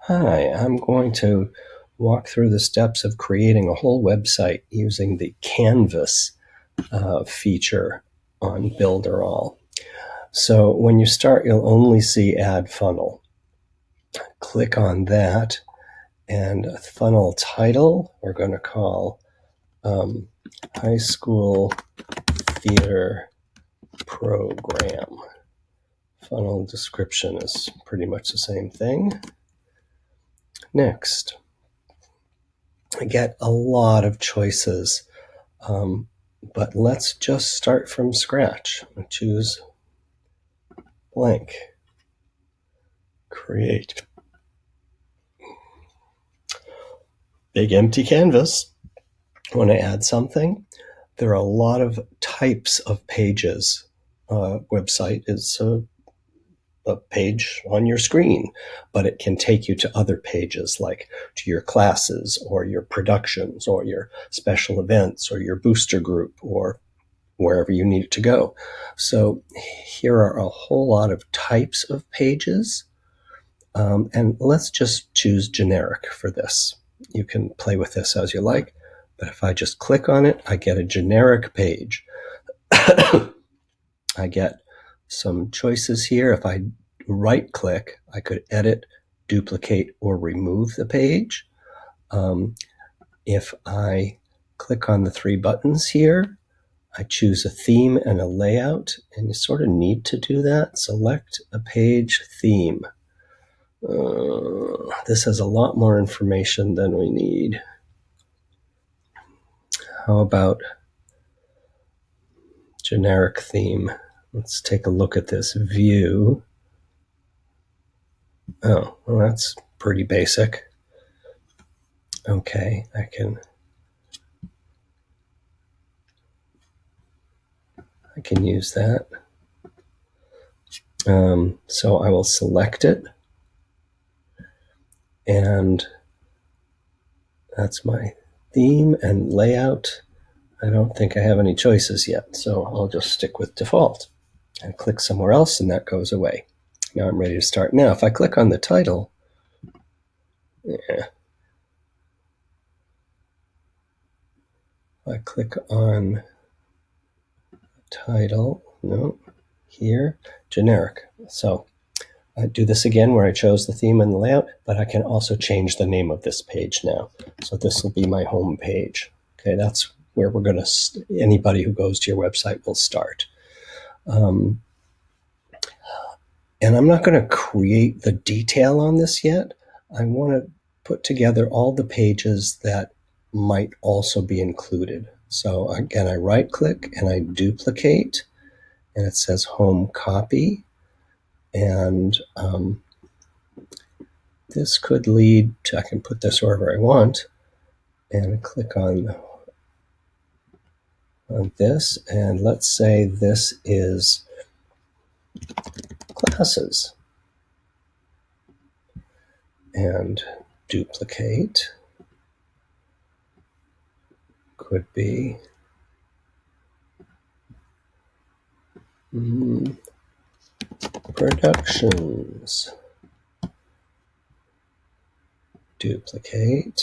Hi, I'm going to walk through the steps of creating a whole website using the Canvas feature on Builderall. So when you start, you'll only see Add Funnel. Click on that, and funnel title we're going to call High School Theater Program. Funnel description is pretty much the same thing. Next, I get a lot of choices, but let's just start from scratch. I choose blank, create. Big empty canvas. When I add something, there are a lot of types of pages. Website is a page on your screen, but it can take you to other pages, like to your classes or your productions or your special events or your booster group or wherever you need it to go. So here are a whole lot of types of pages, and let's just choose generic for this. You can play with this as you like, but if I just click on it, I get a generic page. I get some choices here. If I right click, I could edit, duplicate, or remove the page. If I click on the three buttons here, I choose a theme and a layout, and you sort of need to do that. Select a page theme. This has a lot more information than we need. How about generic theme? Let's take a look at this view. Oh, well, that's pretty basic. Okay, I can use that. So I will select it, and that's my theme and layout. I don't think I have any choices yet, so I'll just stick with default and click somewhere else, and that goes away. Now I'm ready to start. Now, if I click on the title, I click on title, no, here, generic. So I do this again where I chose the theme and the layout, but I can also change the name of this page now. So this will be my home page. Okay, that's where we're going to, anybody who goes to your website will start. And I'm not going to create the detail on this yet. I want to put together all the pages that might also be included. So again, I right click and I duplicate, and it says home copy. And this could lead to, I can put this wherever I want, and click on this, and let's say this is classes, and duplicate could be productions, duplicate,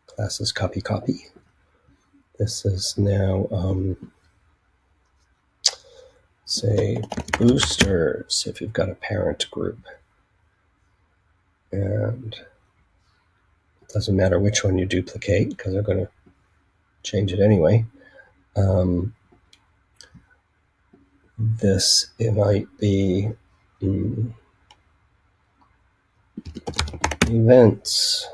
classes, copy, copy. This is now say boosters if you've got a parent group, and it doesn't matter which one you duplicate because they're going to change it anyway. This, it might be events.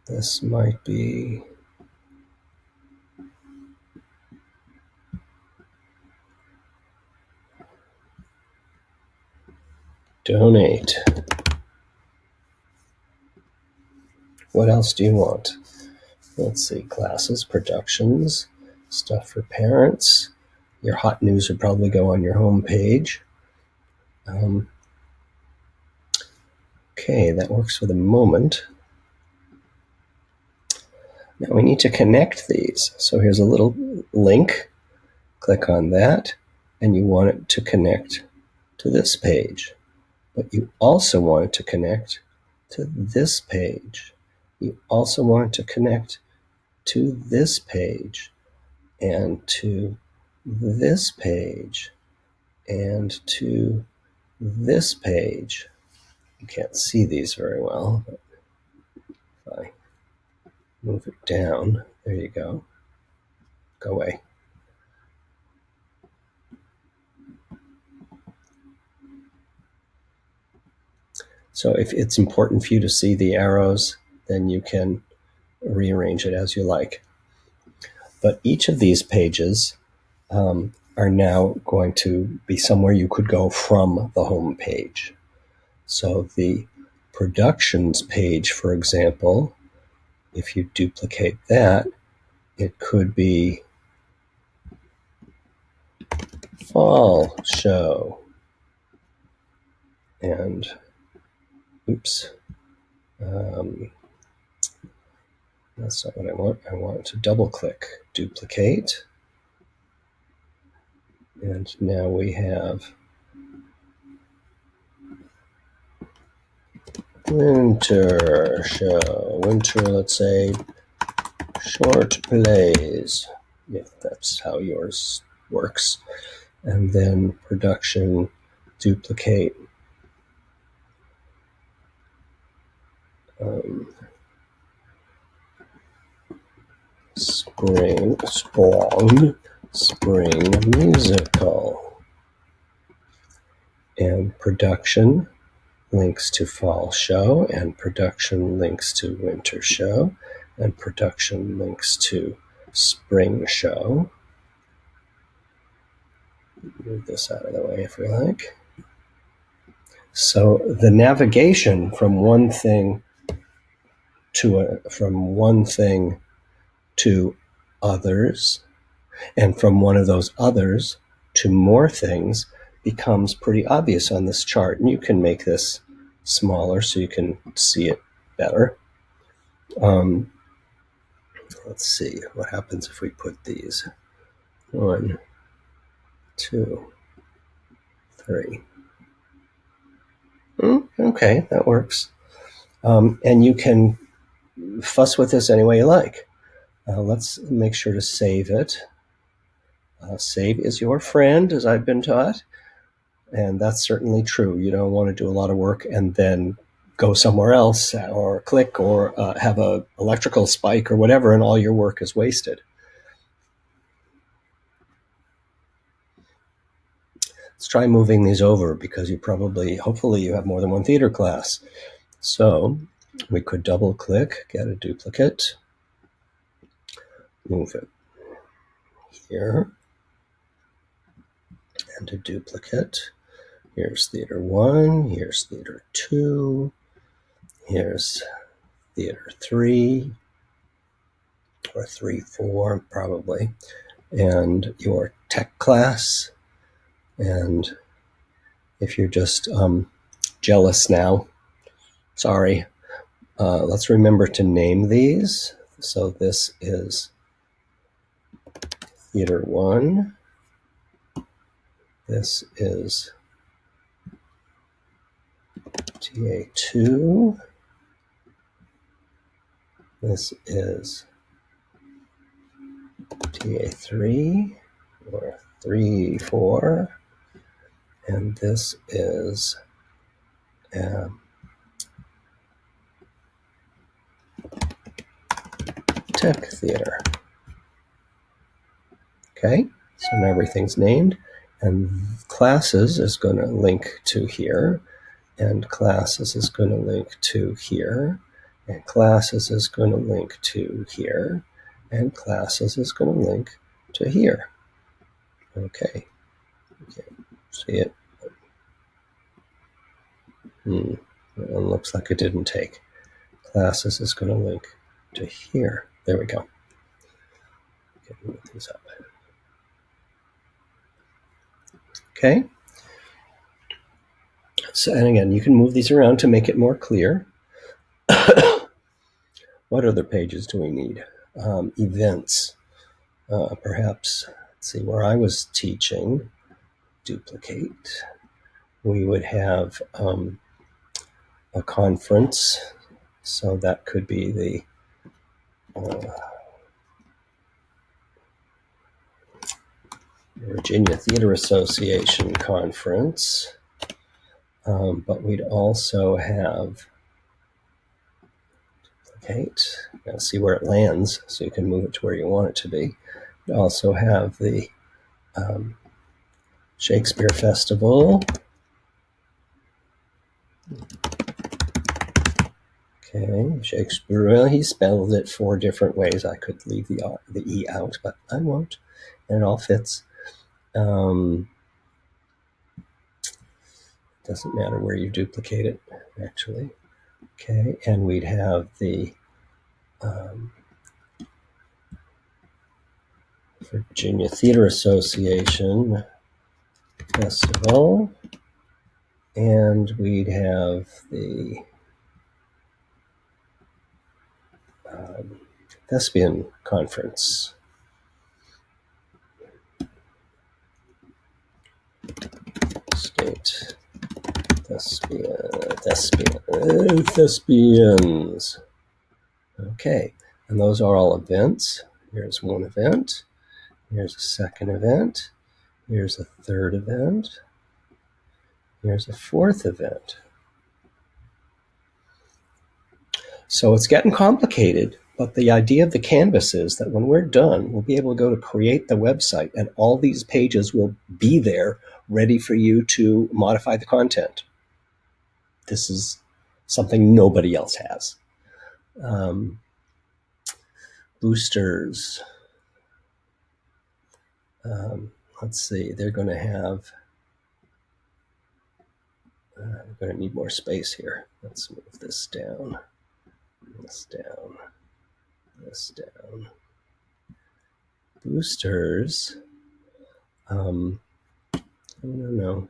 This might be donate. What else do you want? Let's see, classes, productions, stuff for parents. Your hot news would probably go on your home page. Okay, that works for the moment. Now we need to connect these. So here's a little link. Click on that, and you want it to connect to this page. But you also want it to connect to this page. You also want it to connect to this page and to this page and to this page. You can't see these very well, but if I move it down, there you go. Go away. So if it's important for you to see the arrows, then you can rearrange it as you like. But each of these pages are now going to be somewhere you could go from the home page. So the productions page, for example, if you duplicate that, it could be fall show. And oops, that's not what I want. I want to double click, duplicate. And now we have winter show. Winter, let's say, short plays, if that's how yours works. And then production, duplicate. Spring musical. And production links to fall show, and production links to winter show, and production links to spring show. Move this out of the way if we like. So the navigation from one thing to others, and from one of those others to more things becomes pretty obvious on this chart. And you can make this smaller so you can see it better. Let's see what happens if we put these 1, 2, 3. Okay, that works. And you can fuss with this any way you like. Let's make sure to save it. Save is your friend, as I've been taught. And that's certainly true. You don't want to do a lot of work and then go somewhere else or click or have an electrical spike or whatever, and all your work is wasted. Let's try moving these over because hopefully you have more than one theater class. So we could double click, get a duplicate, move it here, and a duplicate. Here's theater 1, here's theater 2, here's theater 3, or 3-4 probably, and your tech class. And if you're just jealous now, sorry, let's remember to name these. So this is theater 1, this is TA2, this is TA3 or 3-4, and this is Tech Theater. Okay, so now everything's named, and classes is going to link to here, and classes is going to link to here, and classes is going to link to here, and classes is going to link to here. Okay, you can't see it. It looks like it didn't take. Classes is going to link to here. There we go. Okay, move these up. Okay. So, and again, you can move these around to make it more clear. What other pages do we need? Events. Perhaps, let's see, where I was teaching, duplicate. we would have a conference. So that could be the Virginia Theater Association conference. But we'd also have, gotta see where it lands so you can move it to where you want it to be. We'd also have the Shakespeare Festival. Okay, Shakespeare, well, he spelled it 4 different ways. I could leave the E out, but I won't, and it all fits. Doesn't matter where you duplicate it, actually. Okay, and we'd have the Virginia Theater Association Festival, and we'd have the Thespian Conference. State Thespians. Okay, and those are all events. Here's one event. Here's a second event. Here's a third event. Here's a fourth event. So it's getting complicated, but the idea of the canvas is that when we're done, we'll be able to go to create the website, and all these pages will be there ready for you to modify the content. This is something nobody else has. Boosters. Let's see, they're going to have, I'm going to need more space here. Let's move this down, this down, this down. Boosters, I don't know,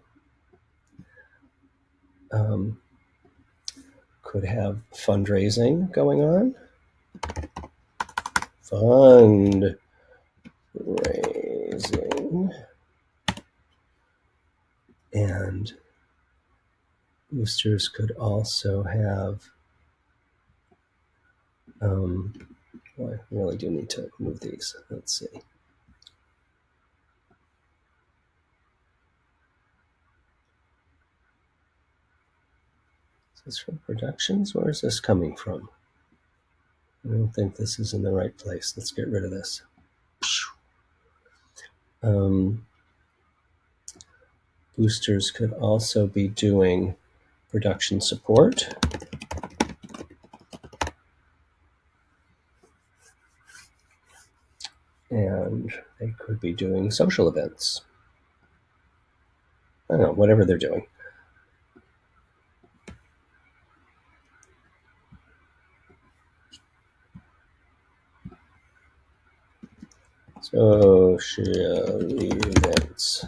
could have fundraising going on. Fundraising. And boosters could also have, well, I really do need to move these. Let's see. Is this from productions? Where is this coming from? I don't think this is in the right place. Let's get rid of this. Boosters could also be doing production support. And they could be doing social events. I don't know, whatever they're doing. Social events.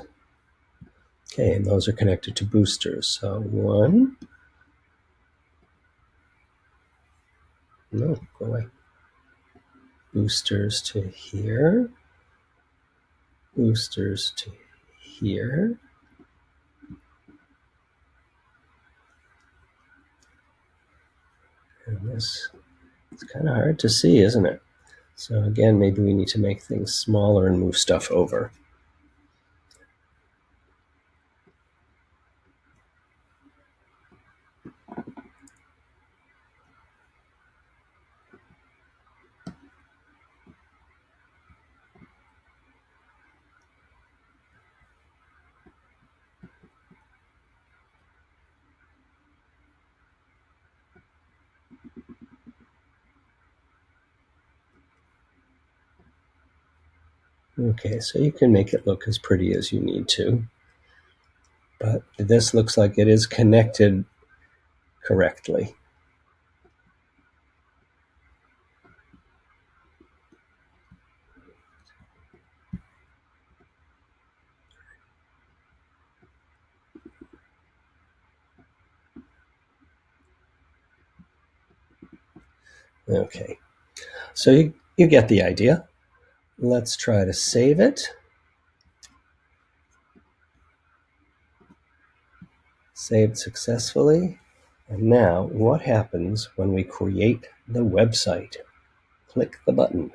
Okay, and those are connected to boosters. So one. No, go away. Boosters to here. Boosters to here. And this, it's kind of hard to see, isn't it? So again, maybe we need to make things smaller and move stuff over. Okay, so you can make it look as pretty as you need to. But this looks like it is connected correctly. Okay, so you get the idea. Let's try to save it. Saved successfully. And now, what happens when we create the website? Click the button.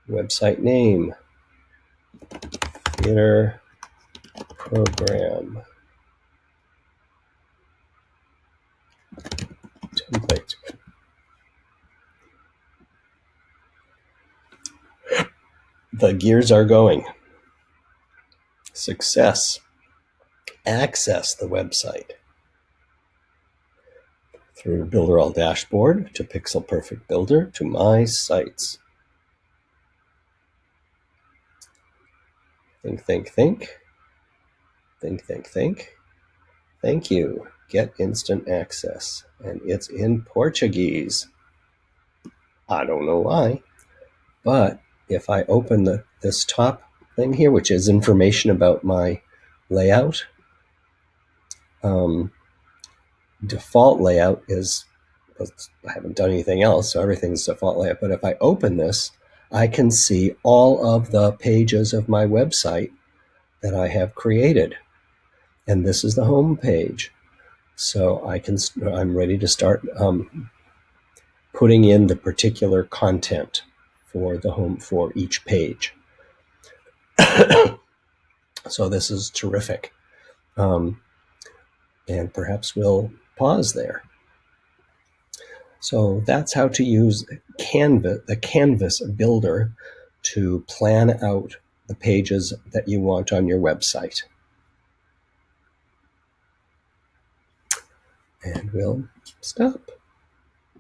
Website name, theater program, template. The gears are going. Success. Access the website through Builder All Dashboard to Pixel Perfect Builder to My Sites. Think, think, think. Think, think, think. Thank you. Get instant access. And it's in Portuguese. I don't know why. But if I open this top thing here, which is information about my layout, default layout is, I haven't done anything else, so everything's default layout. But if I open this, I can see all of the pages of my website that I have created. And this is the home page. So I'm ready to start putting in the particular content for the home for each page. So this is terrific. And perhaps we'll pause there. So that's how to use the Canvas builder to plan out the pages that you want on your website. And we'll stop.